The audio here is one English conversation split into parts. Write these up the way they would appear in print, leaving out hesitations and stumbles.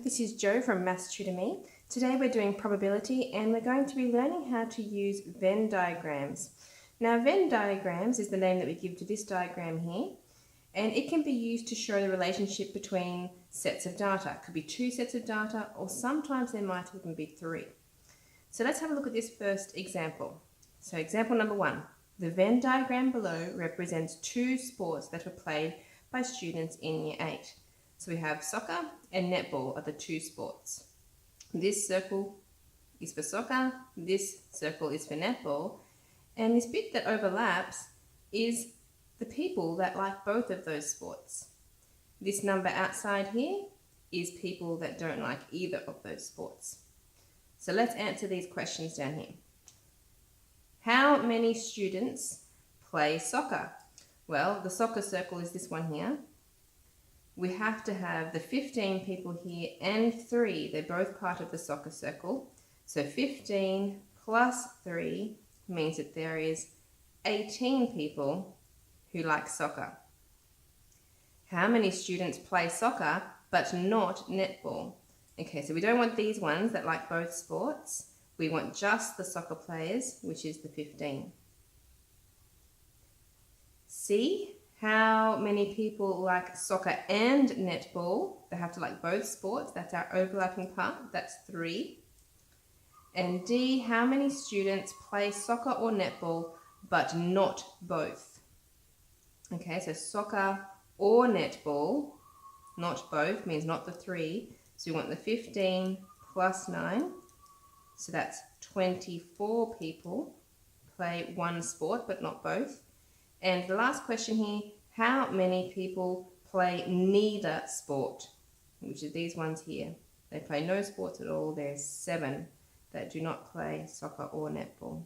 This is Jo from Maths Tutor Me. Today we're doing probability and we're going to be learning how to use Venn diagrams. Now Venn diagrams is the name that we give to this diagram here, and it can be used to show the relationship between sets of data. It could be two sets of data, or sometimes there might even be three. So let's have a look at this first example. So example number 1. The Venn diagram below represents two sports that were played by students in Year 8. So we have soccer and netball are the two sports. This circle is for soccer, this circle is for netball, and this bit that overlaps is the people that like both of those sports. This number outside here is people that don't like either of those sports. So let's answer these questions down here. How many students play soccer? Well, the soccer circle is this one here. We have to have the 15 people here and 3. They're both part of the soccer circle. So 15 plus 3 means that there is 18 people who like soccer. How many students play soccer but not netball? Okay, so we don't want these ones that like both sports. We want just the soccer players, which is the 15. C. How many people like soccer and netball? They have to like both sports. That's our overlapping part. That's 3. And D, how many students play soccer or netball but not both? Okay, so soccer or netball, not both, means not the 3. So we want the 15 plus 9. So that's 24 people play one sport but not both. And the last question here, how many people play neither sport? Which are these ones here. They play no sports at all. There's 7 that do not play soccer or netball.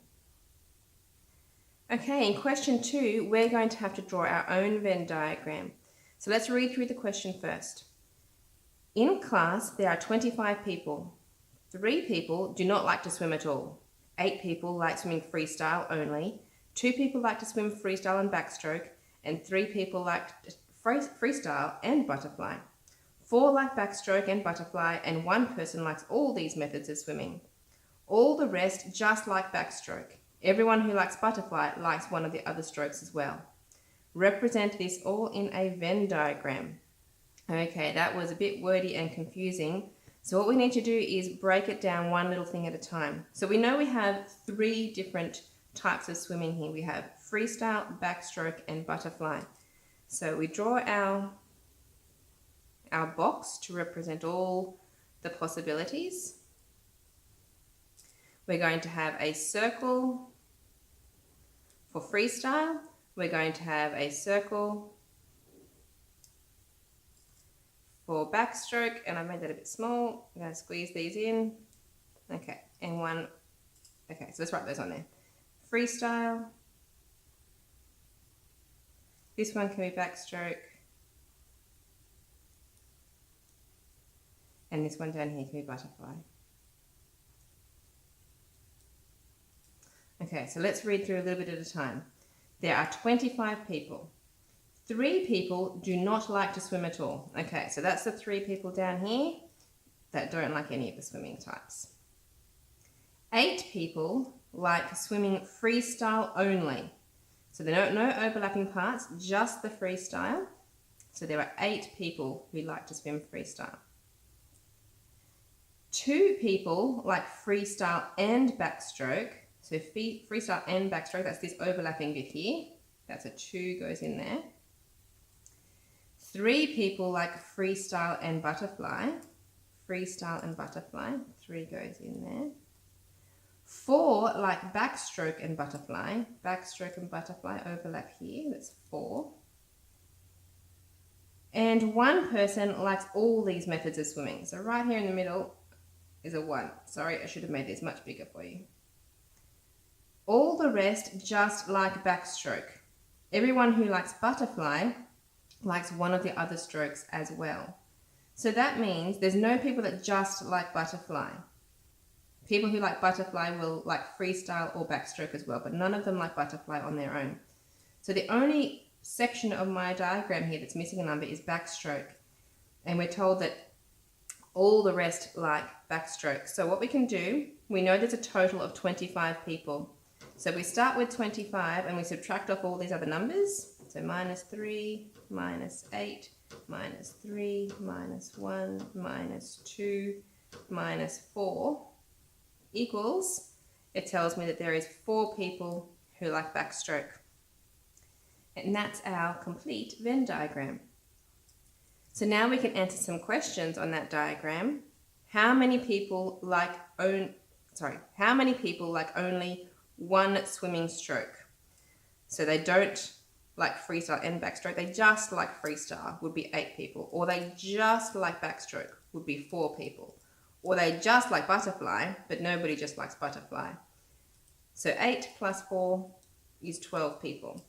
Okay, in question 2, we're going to have to draw our own Venn diagram. So let's read through the question first. In class, there are 25 people. 3 people do not like to swim at all. 8 people like swimming freestyle only. 2 people like to swim freestyle and backstroke, and 3 people like freestyle and butterfly. 4 like backstroke and butterfly, and 1 person likes all these methods of swimming. All the rest just like backstroke. Everyone who likes butterfly likes one of the other strokes as well. Represent this all in a Venn diagram. Okay, that was a bit wordy and confusing. So what we need to do is break it down one little thing at a time. So we know we have 3 different types of swimming here. We have freestyle, backstroke, and butterfly. So we draw our box to represent all the possibilities. We're going to have a circle for freestyle. We're going to have a circle for backstroke, and I made that a bit small. I'm going to squeeze these in. Okay, and one. Okay, so let's write those on there. Freestyle. This one can be backstroke. And this one down here can be butterfly. Okay, so let's read through a little bit at a time. There are 25 people. 3 people do not like to swim at all. Okay, so that's the 3 people down here that don't like any of the swimming types. 8 people like swimming freestyle only. So there are no overlapping parts, just the freestyle. So there are 8 people who like to swim freestyle. 2 people like freestyle and backstroke. So freestyle and backstroke, that's this overlapping bit here. That's a 2 goes in there. 3 people like freestyle and butterfly. Freestyle and butterfly, 3 goes in there. 4 like backstroke and butterfly. Backstroke and butterfly overlap here, that's 4. And 1 person likes all these methods of swimming. So right here in the middle is a 1. Sorry, I should have made this much bigger for you. All the rest just like backstroke. Everyone who likes butterfly likes one of the other strokes as well. So that means there's no people that just like butterfly. People who like butterfly will like freestyle or backstroke as well, but none of them like butterfly on their own. So the only section of my diagram here that's missing a number is backstroke. And we're told that All the rest like backstroke. So what we can do, we know there's a total of 25 people. So we start with 25 and we subtract off all these other numbers. So -3, -8, -3, -1, -2, -4 equals, it tells me that there is 4 people who like backstroke. And that's our complete Venn diagram. So now we can answer some questions on that diagram. How many people like only one swimming stroke? So they don't like freestyle and backstroke, they just like freestyle, would be 8 people. Or they just like backstroke, would be 4 people. Or they just like butterfly, but nobody just likes butterfly. So 8 plus 4 is 12 people.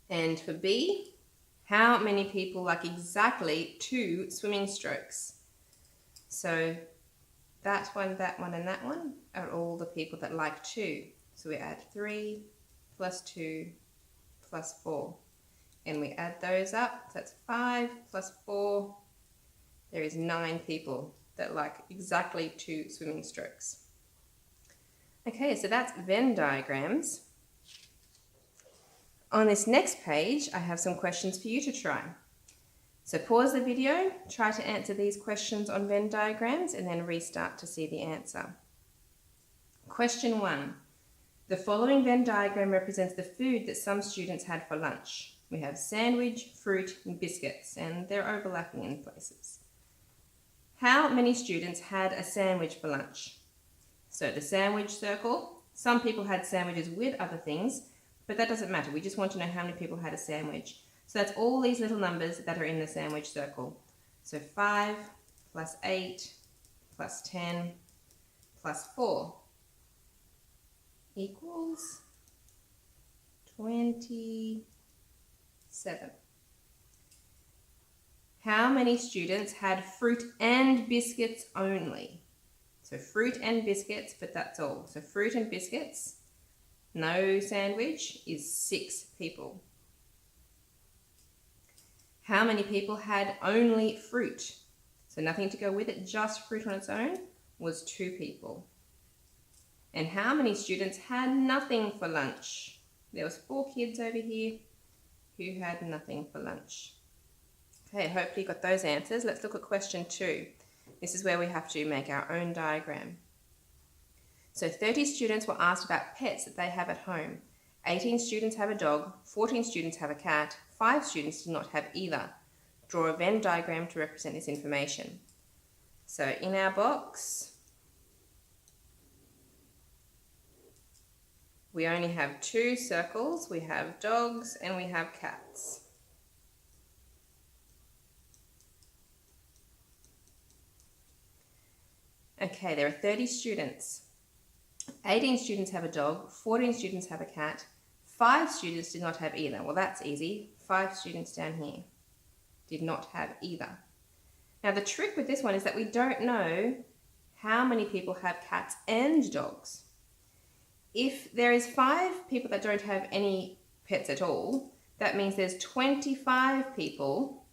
And for B, how many people like exactly 2 swimming strokes? So that one, and that one are all the people that like 2. So we add 3 plus 2 plus 4. And we add those up. So that's 5 plus 4. There is 9 people that like exactly 2 swimming strokes. Okay, so that's Venn diagrams. On this next page, I have some questions for you to try. So pause the video, try to answer these questions on Venn diagrams, and then restart to see the answer. Question 1. The following Venn diagram represents the food that some students had for lunch. We have sandwich, fruit, and biscuits, and they're overlapping in places. How many students had a sandwich for lunch? So the sandwich circle, some people had sandwiches with other things, but that doesn't matter. We just want to know how many people had a sandwich. So that's all these little numbers that are in the sandwich circle. So 5 plus 8 plus 10 plus 4 equals 27. How many students had fruit and biscuits only? So fruit and biscuits, but that's all. So fruit and biscuits, no sandwich, is 6 people. How many people had only fruit? So nothing to go with it, just fruit on its own, was 2 people. And how many students had nothing for lunch? There was 4 kids over here who had nothing for lunch. Okay, hopefully you got those answers. Let's look at question 2. This is where we have to make our own diagram. So 30 students were asked about pets that they have at home. 18 students have a dog, 14 students have a cat, 5 students do not have either. Draw a Venn diagram to represent this information. So in our box, we only have 2 circles. We have dogs and we have cats. Okay, there are 30 students. 18 students have a dog, 14 students have a cat, 5 students did not have either. Well, that's easy. 5 students down here did not have either. Now, the trick with this one is that we don't know how many people have cats and dogs. If there is 5 people that don't have any pets at all, that means there's 25 people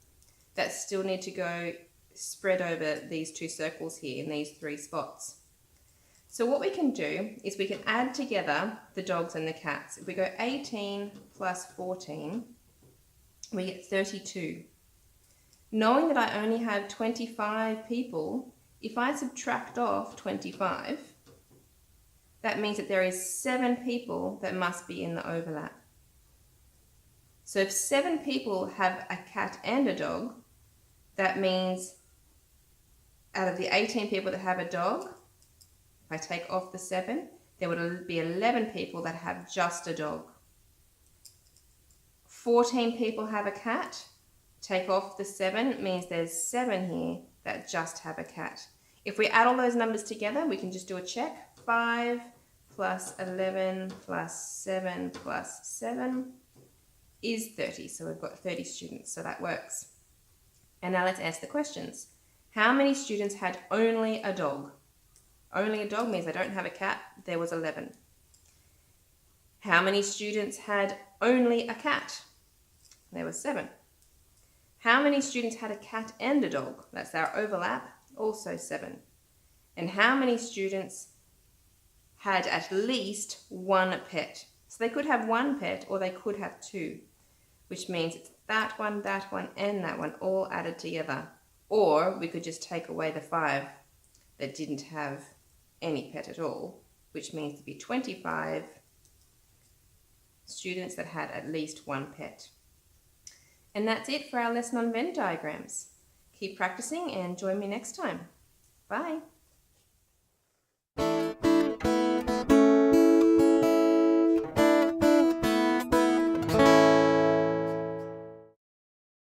that still need to go spread over these 2 circles here in these 3 spots. So what we can do is we can add together the dogs and the cats. If we go 18 plus 14, we get 32. Knowing that I only have 25 people, if I subtract off 25, that means that there is 7 people that must be in the overlap. So if 7 people have a cat and a dog, that means out of the 18 people that have a dog, if I take off the 7, there would be 11 people that have just a dog. 14 people have a cat. Take off the 7 means there's 7 here that just have a cat. If we add all those numbers together, we can just do a check. 5 plus 11 plus 7 plus 7 is 30. So we've got 30 students, so that works. And now let's ask the questions. How many students had only a dog? Only a dog means they don't have a cat. There was 11. How many students had only a cat? There was 7. How many students had a cat and a dog? That's our overlap, also 7. And how many students had at least one pet? So they could have one pet or they could have 2, which means it's that one, and that one all added together. Or we could just take away the 5 that didn't have any pet at all, which means to be 25 students that had at least one pet. And that's it for our lesson on Venn diagrams. Keep practicing and join me next time. Bye.